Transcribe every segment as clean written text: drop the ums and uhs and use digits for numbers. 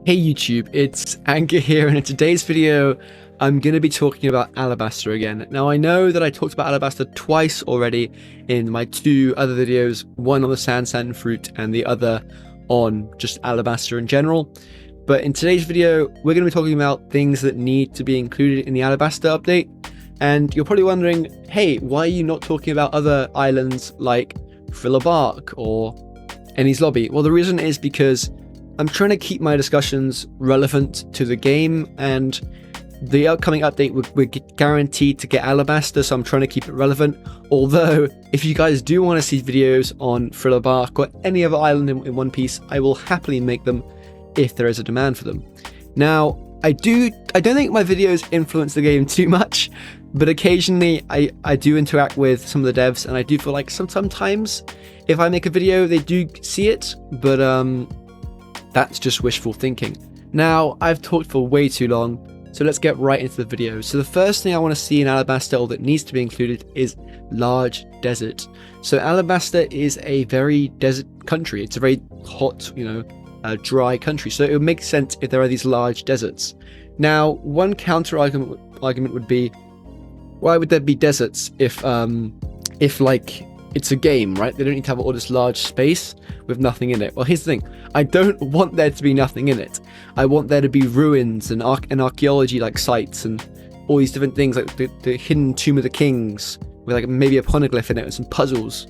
Hey YouTube, it's Anchor here, and in today's video I'm going to be talking about Alabasta again. Now I know that I talked about Alabasta twice already in my two other videos, one on the sand fruit and the other on just Alabasta in general. But in today's video we're going to be talking about things that need to be included in the Alabasta update. And you're probably wondering, hey, why are you not talking about other islands like Alabasta or Enies Lobby? Well, the reason is because I'm trying to keep my discussions relevant to the game, and the upcoming update we're guaranteed to get Alabasta, so I'm trying to keep it relevant. Although, if you guys do want to see videos on Alabasta or any other island in One Piece, I will happily make them if there is a demand for them. Now, I don't think my videos influence the game too much, but occasionally I do interact with some of the devs, and I do feel like sometimes if I make a video, they do see it, but that's just wishful thinking. Now, I've talked for way too long, so let's get right into the video. So the first thing I want to see in Alabasta, or that needs to be included, is large desert. So Alabasta is a very desert country. It's a very hot, dry country. So it would make sense if there are these large deserts. Now, one counter argument would be, why would there be deserts if like it's a game, right? They don't need to have all this large space with nothing in it. Well, here's the thing. I don't want there to be nothing in it. I want there to be ruins and archaeology like sites and all these different things, like the hidden Tomb of the Kings with like maybe a poneglyph in it and some puzzles.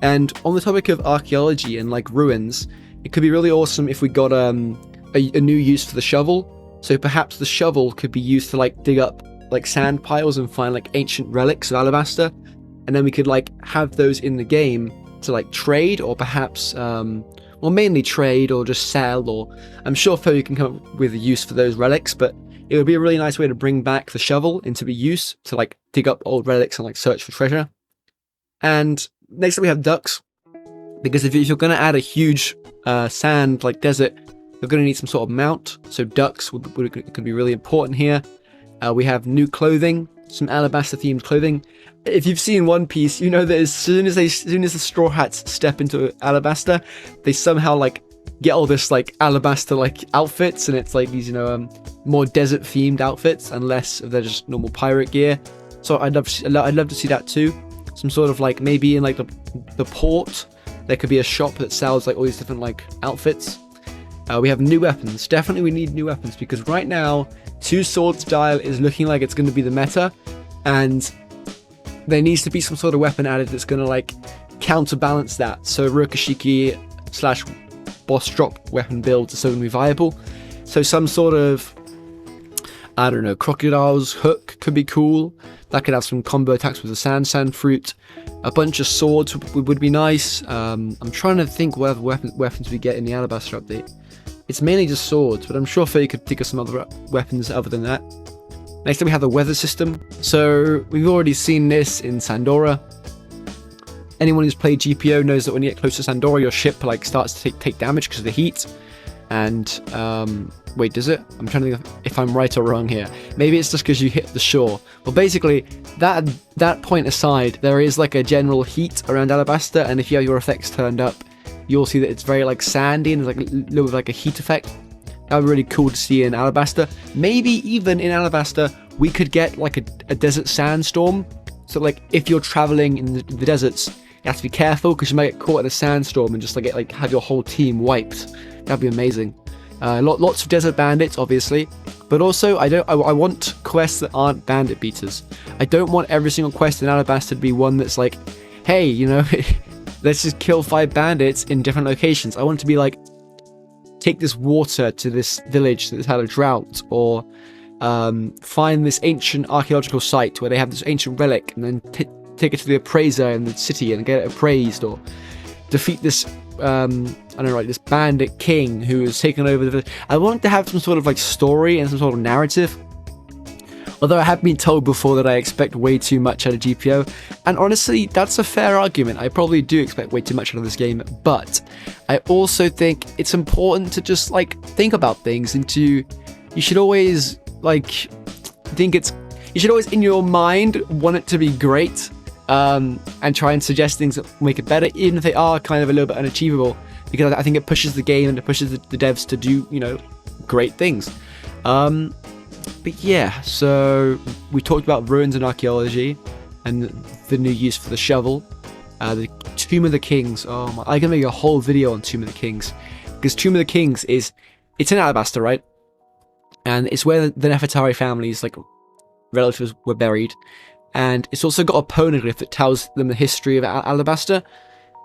And on the topic of archaeology and like ruins, it could be really awesome if we got a new use for the shovel. So perhaps the shovel could be used to like dig up like sand piles and find like ancient relics of Alabasta. And then we could like have those in the game to like trade, or perhaps, well, mainly trade or just sell, or I'm sure Fo can come up with a use for those relics, but it would be a really nice way to bring back the shovel into use to like dig up old relics and like search for treasure. And next up we have ducks, because if you're going to add a huge sand like desert, you're going to need some sort of mount, so ducks could be really important here. We have new clothing, some Alabasta themed clothing. If you've seen One Piece, you know that as soon as the Straw Hats step into Alabasta, they somehow like get all this like Alabasta like outfits, and it's like these more desert themed outfits, and less of their just normal pirate gear. So I'd love to see that too. Some sort of like maybe in like the port, there could be a shop that sells like all these different like outfits. We have new weapons. Definitely we need new weapons, because right now two sword style is looking like it's going to be the meta, and there needs to be some sort of weapon added that's going to like counterbalance that. So Rokashiki / boss drop weapon builds are still going to be viable. So some sort of, I don't know, crocodile's hook could be cool. That could have some combo attacks with the sand fruit. A bunch of swords would be nice. I'm trying to think what other weapons we get in the Alabasta update. It's mainly just swords, but I'm sure Faye could think of some other weapons other than that. Next up we have the weather system. So we've already seen this in Sandora. Anyone who's played GPO knows that when you get close to Sandora, your ship like starts to take damage because of the heat. And wait, does it? I'm trying to think if I'm right or wrong here. Maybe it's just because you hit the shore. Well, basically, that point aside, there is like a general heat around Alabasta, and if you have your effects turned up, you'll see that it's very like sandy and there's like a little bit like a heat effect. That would be really cool to see in Alabasta. Maybe even in Alabasta, we could get like a desert sandstorm. So like if you're traveling in the deserts, you have to be careful because you might get caught in a sandstorm and just like have your whole team wiped. That'd be amazing. Lots of desert bandits, obviously, but also I want quests that aren't bandit beaters. I don't want every single quest in Alabasta to be one that's like, hey, let's just kill 5 bandits in different locations. I want it to be like, take this water to this village that's had a drought, or find this ancient archaeological site where they have this ancient relic, and then take it to the appraiser in the city and get it appraised, or defeat this I don't know, like this bandit king who has taken over the village. I want to have some sort of like story and some sort of narrative. Although I have been told before that I expect way too much out of GPO, and honestly, that's a fair argument. I probably do expect way too much out of this game, but I also think it's important to just like think about things, and you should always like you should always in your mind want it to be great, and try and suggest things that make it better, even if they are kind of a little bit unachievable, because I think it pushes the game and it pushes the devs to do great things. But yeah, so we talked about ruins and archaeology and the new use for the shovel. The Tomb of the Kings. Oh my, I can make a whole video on Tomb of the Kings, because Tomb of the Kings it's in Alabasta, right? And it's where the Nefertari family's like relatives were buried, and it's also got a poneglyph that tells them the history of Alabasta.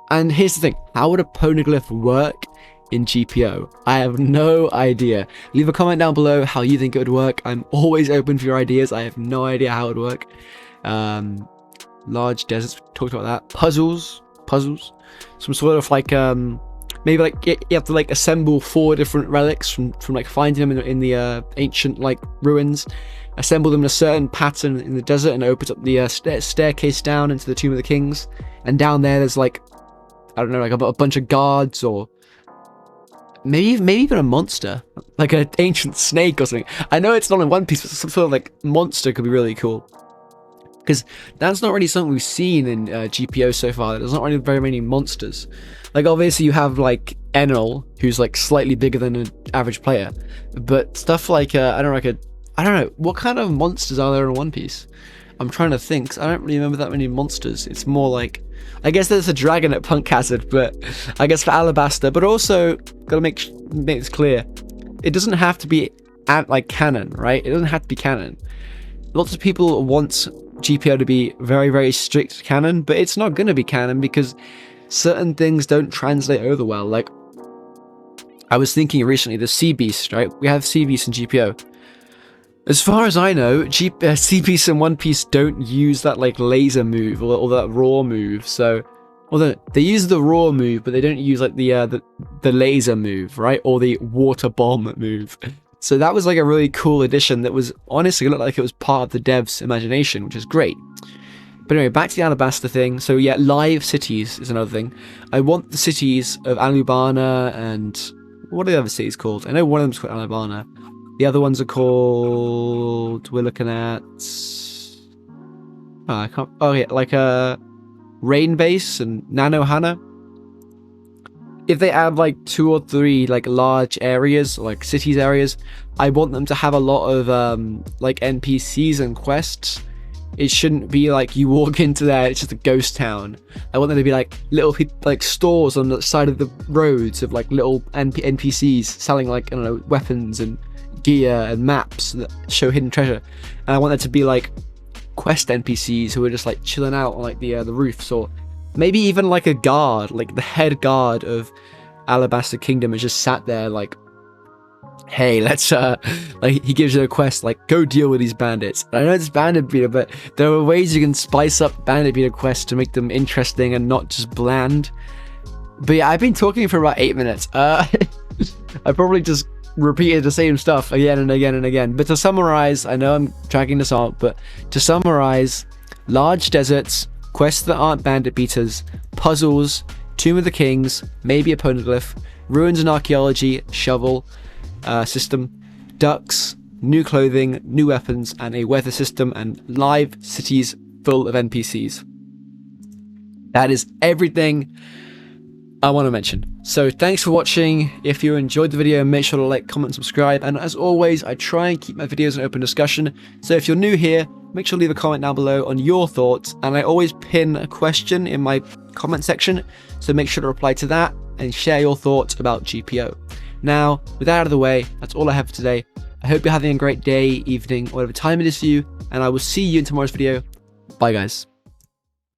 And here's the thing: how would a poneglyph work in GPO? I have no idea. Leave a comment down below how you think it would work. I'm always open for your ideas. I have no idea how it would work. Large deserts, we talked about that. Puzzles, some sort of like maybe like you have to like assemble 4 different relics from like finding them in the ancient like ruins, assemble them in a certain pattern in the desert, and it opens up the staircase down into the Tomb of the Kings. And down there's like, I don't know, like a bunch of guards, or maybe even a monster, like an ancient snake or something. I know it's not in One Piece, but some sort of like monster could be really cool, because that's not really something we've seen in GPO so far. There's not really very many monsters. Like, obviously you have like Enel, who's like slightly bigger than an average player, but stuff like I don't know, what kind of monsters are there in One Piece? I'm trying to think, 'cause I don't really remember that many monsters. It's more like, I guess there's a dragon at Punk Hazard, but I guess for Alabasta. But also, gotta make this clear, it doesn't have to be like canon, right? It doesn't have to be canon. Lots of people want GPO to be very, very strict canon, but it's not going to be canon because certain things don't translate over well. Like, I was thinking recently, the Sea Beast, right? We have Sea Beast in GPO. As far as I know, Sea Beast and One Piece don't use that like laser move or that raw move. So, although they use the raw move, but they don't use like the laser move, right? Or the water bomb move. So that was like a really cool addition that was honestly looked like it was part of the devs' imagination, which is great. But anyway, back to the Alabasta thing. So yeah, live cities is another thing. I want the cities of Alabasta and what are the other cities called? I know one of them's called Alabasta. The other ones are called, we're looking at, I can't, oh yeah, like Rain Base and Nanohana. If they add like 2 or 3 like large areas, like cities areas, I want them to have a lot of like NPCs and quests. It shouldn't be like you walk into there, it's just a ghost town. I want them to be like little like stores on the side of the roads of like little NPCs selling like, I don't know, weapons and gear and maps that show hidden treasure. And I want there to be like quest NPCs who are just like chilling out on like the roofs, or maybe even like a guard, like the head guard of Alabasta Kingdom is just sat there like, hey, let's like he gives you a quest like, go deal with these bandits. And I know it's bandit beater, but there are ways you can spice up bandit beater quests to make them interesting and not just bland. But yeah, I've been talking for about 8 minutes. I probably just repeated the same stuff again and again and again. But to summarize, I know I'm dragging this out, but to summarize, large deserts, quests that aren't bandit beaters, puzzles, Tomb of the Kings, maybe a poneglyph, ruins and archaeology, shovel system, ducks, new clothing, new weapons, and a weather system, and live cities full of NPCs. That is everything I want to mention. So thanks for watching. If you enjoyed the video, make sure to like, comment, and subscribe. And as always, I try and keep my videos an open discussion. So if you're new here, make sure to leave a comment down below on your thoughts. And I always pin a question in my comment section, so make sure to reply to that and share your thoughts about GPO. Now, with that out of the way, that's all I have for today. I hope you're having a great day, evening, or whatever time it is for you. And I will see you in tomorrow's video. Bye, guys.